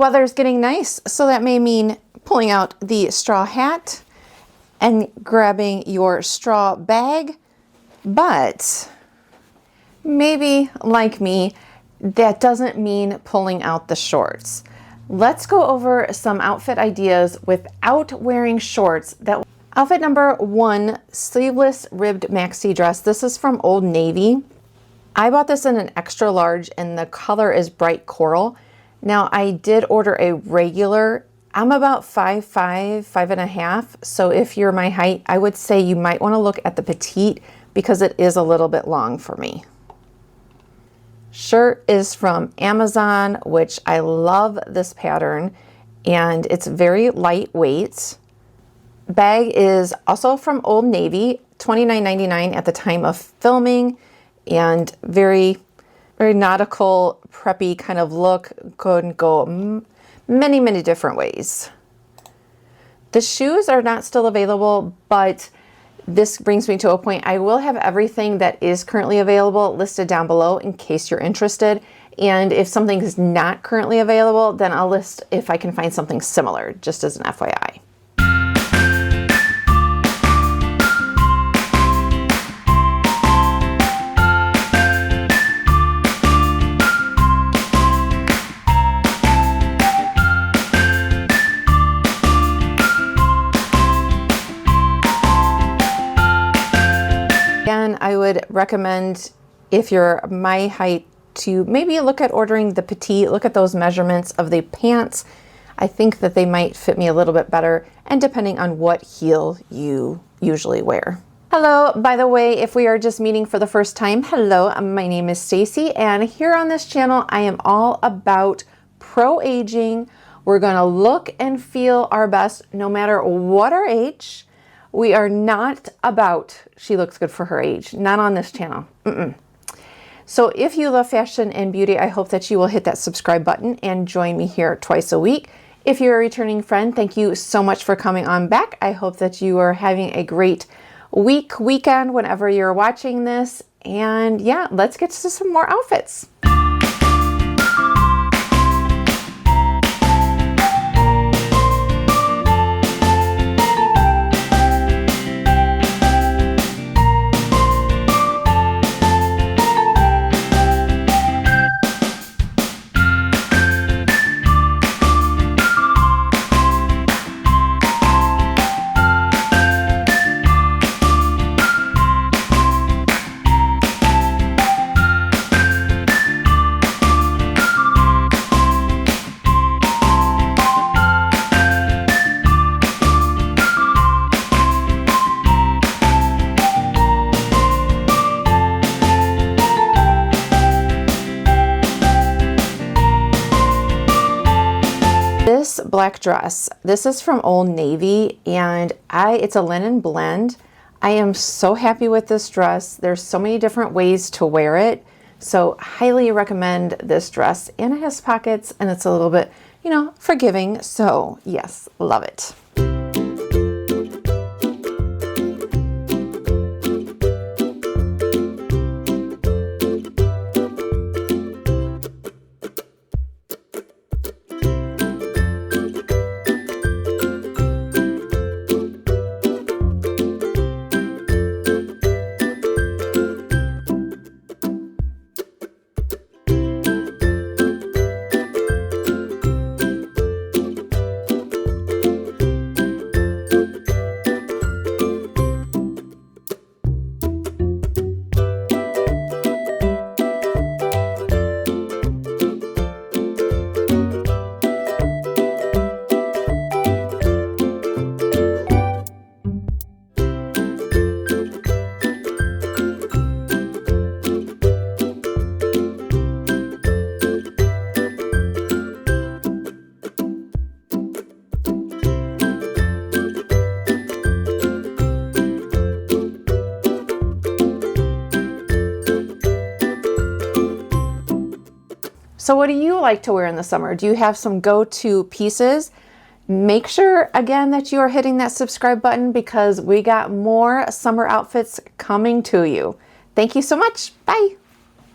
Weather's getting nice, so that may mean pulling out the straw hat and grabbing your straw bag, but maybe like me, that doesn't mean pulling out the shorts. Let's go over some outfit ideas without wearing shorts. Outfit number 1, sleeveless ribbed maxi dress. This is from Old Navy. I bought this in an extra large and the color is bright coral. Now I did order a regular. I'm about 5'5", 5.5". So if you're my height, I would say you might want to look at the petite because it is a little bit long for me. Shirt is from Amazon, which I love this pattern, and it's very lightweight. Bag is also from Old Navy, $29.99 at the time of filming, and very nautical, preppy kind of look. Could go many different ways. The shoes are not still available, but this brings me to a point. I will have everything that is currently available listed down below in case you're interested. And if something is not currently available, then I'll list if I can find something similar, just as an FYI. Again, I would recommend, if you're my height, to maybe look at ordering the petite. Look at those measurements of the pants. I think that they might fit me a little bit better, and depending on what heel you usually wear. Hello, by the way, if we are just meeting for the first time, hello, my name is Stacy, and here on this channel, I am all about pro-aging. We're gonna look and feel our best no matter what our age. We are not about, she looks good for her age, not on this channel. So if you love fashion and beauty, I hope that you will hit that subscribe button and join me here twice a week. If you're a returning friend, thank you so much for coming on back. I hope that you are having a great weekend, whenever you're watching this. And yeah, let's get to some more outfits. This black dress, this is from Old Navy, and it's a linen blend. I am so happy with this dress. There's so many different ways to wear it, so highly recommend this dress. And it has pockets, and it's a little bit, forgiving. So yes, love it. So what do you like to wear in the summer? Do you have some go-to pieces? Make sure, again, that you are hitting that subscribe button because we got more summer outfits coming to you. Thank you so much. Bye.